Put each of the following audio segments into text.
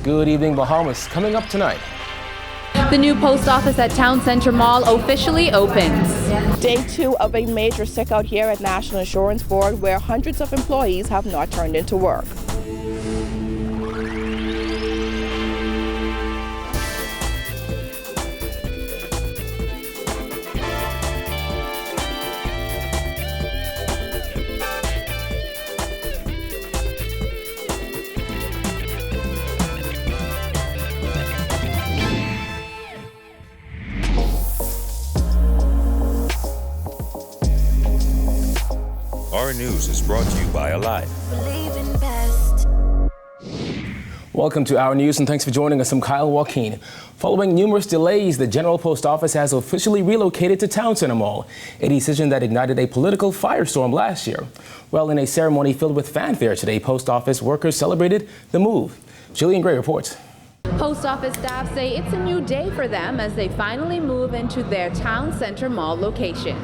Good Evening Bahamas coming up tonight. The new post office at Town Center Mall officially opens. Day 2 of a major SICKOUT here at National Insurance Board, where hundreds of employees have not turned into work. Our news is brought to you by Alive. Welcome to Our News and thanks for joining us. I'm Kyle Joaquin. Following numerous delays, the General Post Office has officially relocated to Town Center Mall, a decision that ignited a political firestorm last year. Well, in a ceremony filled with fanfare today, Post Office workers celebrated the move. Jillian Gray reports. Post office staff say it's a new day for them as they finally move into their Town Center Mall location.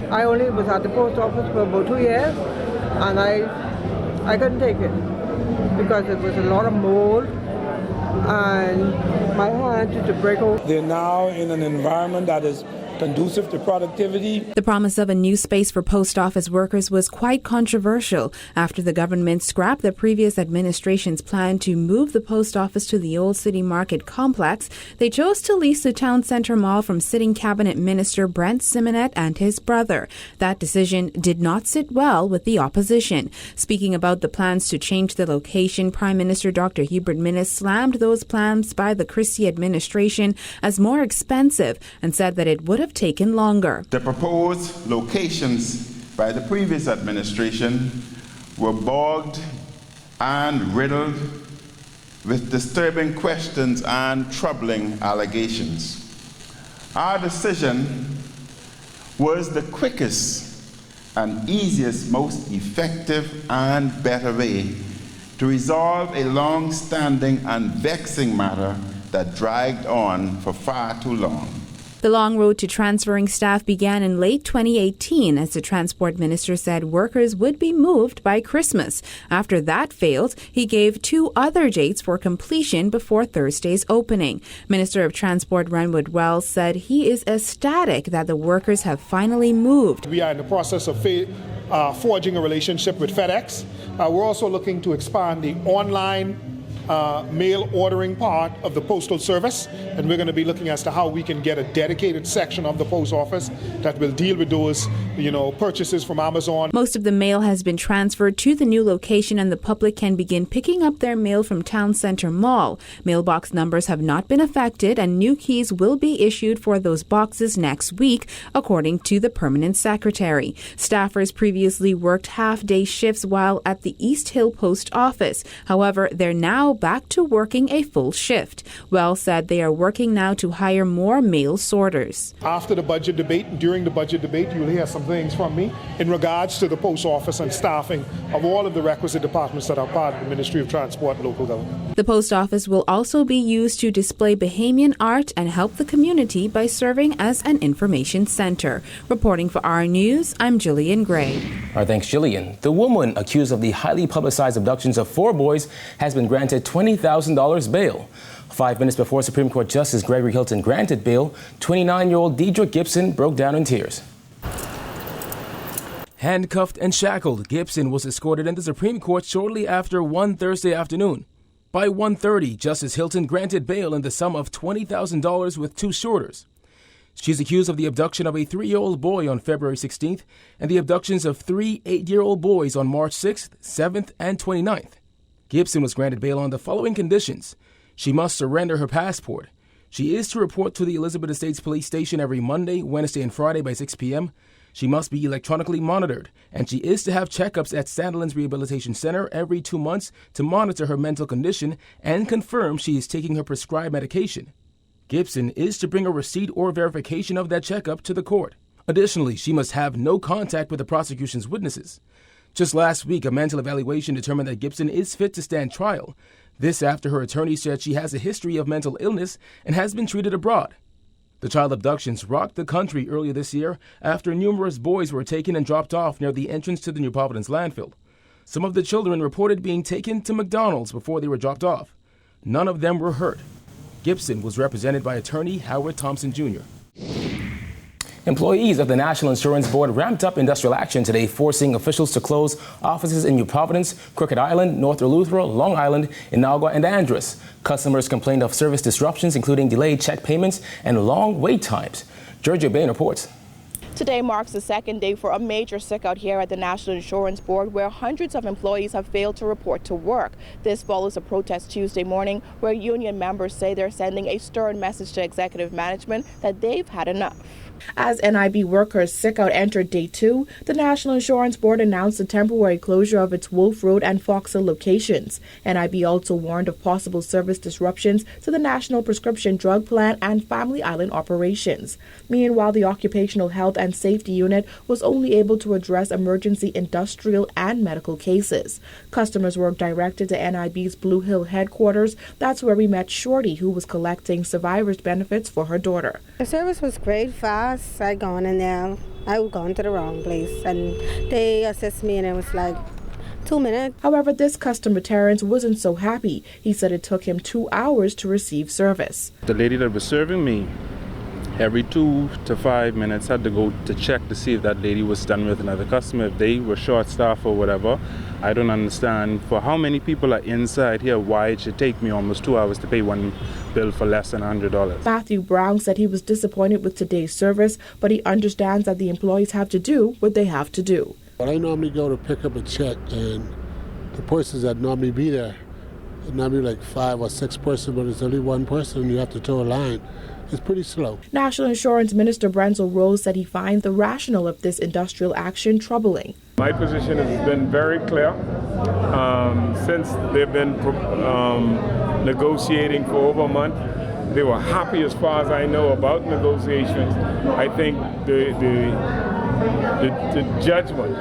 I only was at the post office for about 2 years and I couldn't take it because it was a lot of mold and my hand used to break out. They're now in an environment that is conducive to productivity. The promise of a new space for post office workers was quite controversial after the government scrapped the previous administration's plan to move the post office to the old City Market complex. They chose to lease the Town Center Mall from sitting cabinet minister Brent Simonet and his brother. That decision did not sit well with the opposition. Speaking about the plans to change the location, Prime Minister Dr. Hubert Minnis slammed those plans by the Christie administration as more expensive and said that it would have taken longer. The proposed locations by the previous administration were bogged and riddled with disturbing questions and troubling allegations. Our decision was the quickest and easiest, most effective and better way to resolve a long-standing and vexing matter that dragged on for far too long. The long road to transferring staff began in late 2018 as the transport minister said workers would be moved by Christmas. After that failed, he gave 2 other dates for completion before Thursday's opening. Minister of Transport Renwood Wells said he is ecstatic that the workers have finally moved. We are in the process of forging a relationship with FedEx. We're also looking to expand the online mail ordering part of the postal service, and we're going to be looking as to how we can get a dedicated section of the post office that will deal with those, purchases from Amazon. Most of the mail has been transferred to the new location and the public can begin picking up their mail from Town Center Mall. Mailbox numbers have not been affected and new keys will be issued for those boxes next week, according to the permanent secretary. Staffers previously worked half-day shifts while at the East Hill Post Office. However, they're now back to working a full shift. Wells said they are working now to hire more mail sorters. After the budget debate, during the budget debate, you'll hear some things from me in regards to the post office and staffing of all of the requisite departments that are part of the Ministry of Transport and Local Government. The post office will also be used to display Bahamian art and help the community by serving as an information center. Reporting for Our News, I'm Jillian Gray. All right, thanks, Jillian. The woman accused of the highly publicized abductions of 4 boys has been granted $20,000 bail. 5 minutes before Supreme Court Justice Gregory Hilton granted bail, 29-year-old Deidre Gibson broke down in tears. Handcuffed and shackled, Gibson was escorted into the Supreme Court shortly after 1 Thursday afternoon. By 1:30, Justice Hilton granted bail in the sum of $20,000 with 2 shorters. She's accused of the abduction of a 3-year-old boy on February 16th and the abductions of 3 8-year-old boys on March 6th, 7th, and 29th. Gibson was granted bail on the following conditions. She must surrender her passport. She is to report to the Elizabeth Estates Police Station every Monday, Wednesday, and Friday by 6 p.m. She must be electronically monitored, and she is to have checkups at Sandilands Rehabilitation Center every 2 months to monitor her mental condition and confirm she is taking her prescribed medication. Gibson is to bring a receipt or verification of that checkup to the court. Additionally, she must have no contact with the prosecution's witnesses. Just last week, a mental evaluation determined that Gibson is fit to stand trial. This after her attorney said she has a history of mental illness and has been treated abroad. The child abductions rocked the country earlier this year after numerous boys were taken and dropped off near the entrance to the New Providence landfill. Some of the children reported being taken to McDonald's before they were dropped off. None of them were hurt. Gibson was represented by attorney Howard Thompson Jr. Employees of the National Insurance Board ramped up industrial action today, forcing officials to close offices in New Providence, Crooked Island, North Eleuthera, Long Island, Inagua, and Andros. Customers complained of service disruptions, including delayed check payments and long wait times. Georgia Bain reports. Today marks the second day for a major SICKOUT here at the National Insurance Board, where hundreds of employees have failed to report to work. This follows a protest Tuesday morning where union members say they're sending a stern message to executive management that they've had enough. As NIB workers SICKOUT entered day 2, the National Insurance Board announced the temporary closure of its Wolf Road and Fox Hill locations. NIB also warned of possible service disruptions to the National Prescription Drug Plan and Family Island operations. Meanwhile, the Occupational Health and Safety Unit was only able to address emergency industrial and medical cases. Customers were directed to NIB's Blue Hill headquarters. That's where we met Shorty, who was collecting survivors' benefits for her daughter. The service was great, fast. I gone in there. I was going to the wrong place, and they assessed me, and it was like 2 minutes. However, this customer, Terrence, wasn't so happy. He said it took him 2 hours to receive service. The lady that was serving me, every 2 to 5 minutes, had to go to check to see if that lady was done with another customer, if they were short-staffed or whatever. I don't understand for how many people are inside here why it should take me almost 2 hours to pay one bill for less than $100. Matthew Brown said he was disappointed with today's service, but he understands that the employees have to do what they have to do. When I normally go to pick up a check, and the persons that normally be there, it normally like 5 or 6 persons, but it's only one person and you have to toe a line. It's pretty slow. National Insurance Minister Brenzel Rose said he finds the rationale of this industrial action troubling. My position has been very clear. Since they've been negotiating for over a month, they were happy as far as I know about negotiations. I think the judgment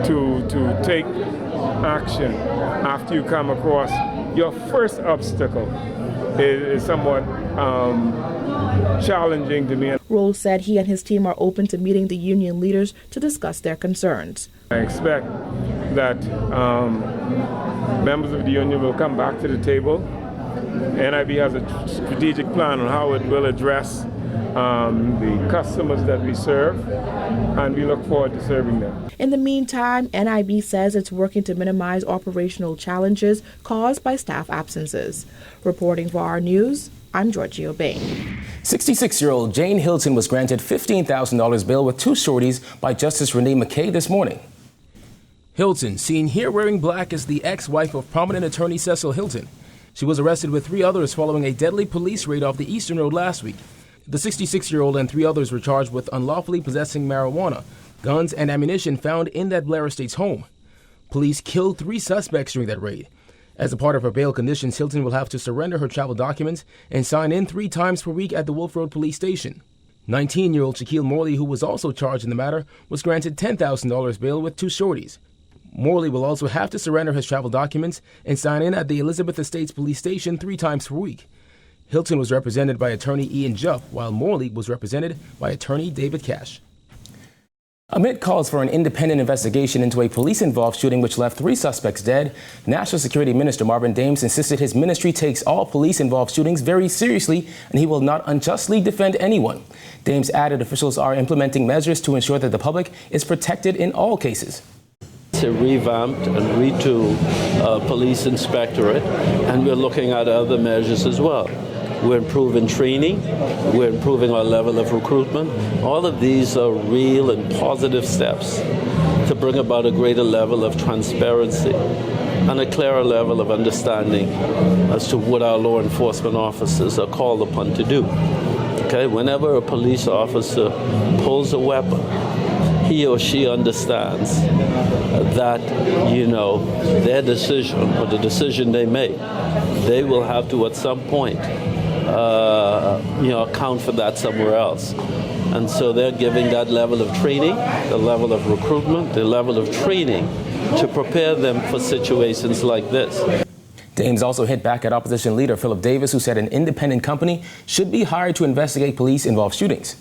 to take action after you come across your first obstacle is somewhat challenging to me. Rose said he and his team are open to meeting the union leaders to discuss their concerns. I expect that members of the union will come back to the table. NIB has a strategic plan on how it will address the customers that we serve, and we look forward to serving them. In the meantime, NIB says it's working to minimize operational challenges caused by staff absences. Reporting for our news, I'm Georgia Bain. 66-year-old Jane Hilton was granted $15,000 bail with 2 shorties by Justice Renee McKay this morning. Hilton, seen here wearing black, is the ex-wife of prominent attorney Cecil Hilton. She was arrested with 3 others following a deadly police raid off the Eastern Road last week. The 66-year-old and 3 others were charged with unlawfully possessing marijuana, guns, and ammunition found in that Blair Estates home. Police killed 3 suspects during that raid. As a part of her bail conditions, Hilton will have to surrender her travel documents and sign in 3 times per week at the Wolf Road Police Station. 19-year-old Shaquille Morley, who was also charged in the matter, was granted $10,000 bail with 2 shorties. Morley will also have to surrender his travel documents and sign in at the Elizabeth Estates Police Station 3 times per week. Hilton was represented by attorney Ian Jupp, while Morley was represented by attorney David Cash. Amid calls for an independent investigation into a police-involved shooting which left 3 suspects dead, National Security Minister Marvin Dames insisted his ministry takes all police-involved shootings very seriously and he will not unjustly defend anyone. Dames added officials are implementing measures to ensure that the public is protected in all cases. To revamped and retool police inspectorate, and we're looking at other measures as well. We're improving training, we're improving our level of recruitment. All of these are real and positive steps to bring about a greater level of transparency and a clearer level of understanding as to what our law enforcement officers are called upon to do. Okay, whenever a police officer pulls a weapon, he or she understands that, their decision or the decision they make, they will have to at some point, account for that somewhere else. And so they're giving that level of training, the level of recruitment, the level of training to prepare them for situations like this. Dames also hit back at opposition leader Philip Davis, who said an independent company should be hired to investigate police-involved shootings.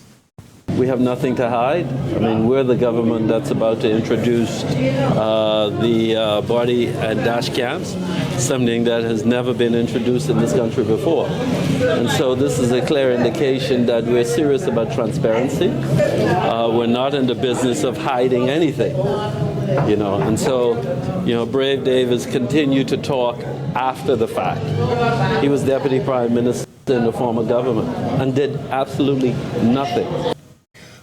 We have nothing to hide. I mean, we're the government that's about to introduce the body and dash cams, something that has never been introduced in this country before. And so this is a clear indication that we're serious about transparency. We're not in the business of hiding anything, you know. And so, you know, Brave Dave has continued to talk after the fact. He was Deputy Prime Minister in the former government and did absolutely nothing.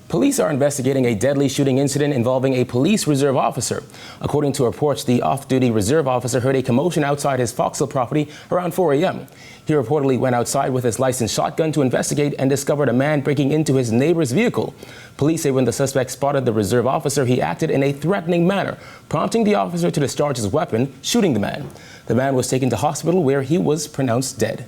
Police are investigating a deadly shooting incident involving a police reserve officer. According to reports, the off-duty reserve officer heard a commotion outside his Foxhill property around 4 a.m. He reportedly went outside with his licensed shotgun to investigate and discovered a man breaking into his neighbor's vehicle. Police say when the suspect spotted the reserve officer, he acted in a threatening manner, prompting the officer to discharge his weapon, shooting the man. The man was taken to hospital where he was pronounced dead.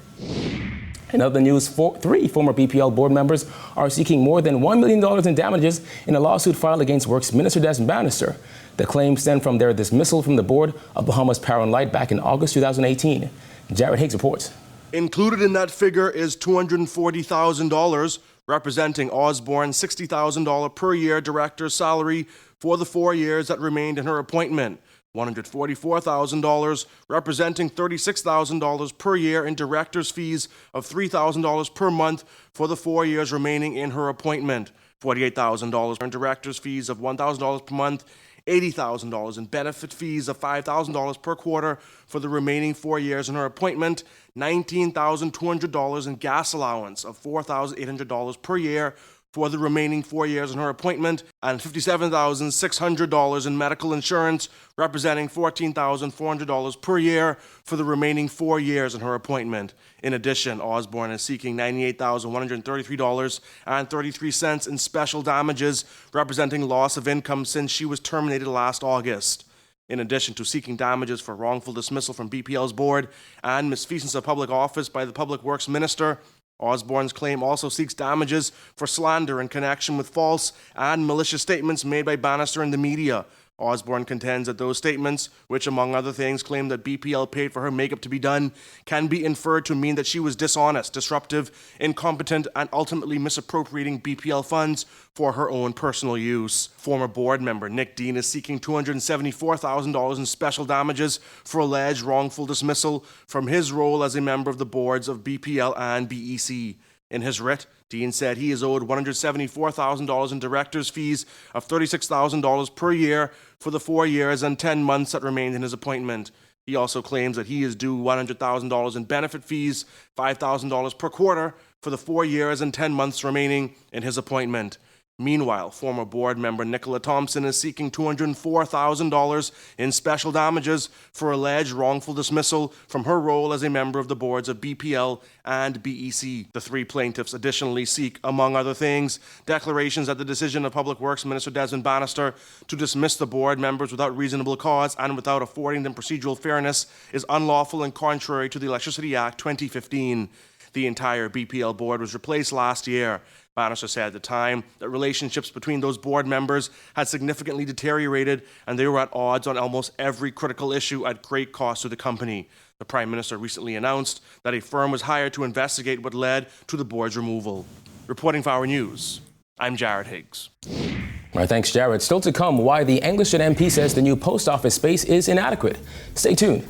In other news, 3 former BPL board members are seeking more than $1 million in damages in a lawsuit filed against Works Minister Desmond Bannister. The claims stem from their dismissal from the board of Bahamas Power and Light back in August 2018. Jared Higgs reports. Included in that figure is $240,000, representing Osborne's $60,000 per year director's salary for the 4 years that remained in her appointment. $144,000, representing $36,000 per year in director's fees of $3,000 per month for the 4 years remaining in her appointment. $48,000 in director's fees of $1,000 per month, $80,000 in benefit fees of $5,000 per quarter for the remaining 4 years in her appointment, $19,200 in gas allowance of $4,800 per year for the remaining 4 years in her appointment, and $57,600 in medical insurance, representing $14,400 per year for the remaining 4 years in her appointment. In addition, Osborne is seeking $98,133.33 in special damages, representing loss of income since she was terminated last August. In addition to seeking damages for wrongful dismissal from BPL's board and misfeasance of public office by the Public Works Minister, Osborne's claim also seeks damages for slander in connection with false and malicious statements made by Bannister in the media. Osborne contends that those statements, which among other things claim that BPL paid for her makeup to be done, can be inferred to mean that she was dishonest, disruptive, incompetent, and ultimately misappropriating BPL funds for her own personal use. Former board member Nick Dean is seeking $274,000 in special damages for alleged wrongful dismissal from his role as a member of the boards of BPL and BEC. In his writ, Dean said he is owed $174,000 in director's fees of $36,000 per year for the 4 years and 10 months that remained in his appointment. He also claims that he is due $100,000 in benefit fees, $5,000 per quarter for the 4 years and 10 months remaining in his appointment. Meanwhile, former board member Nicola Thompson is seeking $204,000 in special damages for alleged wrongful dismissal from her role as a member of the boards of BPL and BEC. The 3 plaintiffs additionally seek, among other things, declarations that the decision of Public Works Minister Desmond Bannister to dismiss the board members without reasonable cause and without affording them procedural fairness is unlawful and contrary to the Electricity Act 2015. The entire BPL board was replaced last year. Bannister said at the time that relationships between those board members had significantly deteriorated and they were at odds on almost every critical issue at great cost to the company. The Prime Minister recently announced that a firm was hired to investigate what led to the board's removal. Reporting for Our News, I'm Jared Higgs. All right, thanks, Jared. Still to come, why the Anglican MP says the new post office space is inadequate. Stay tuned.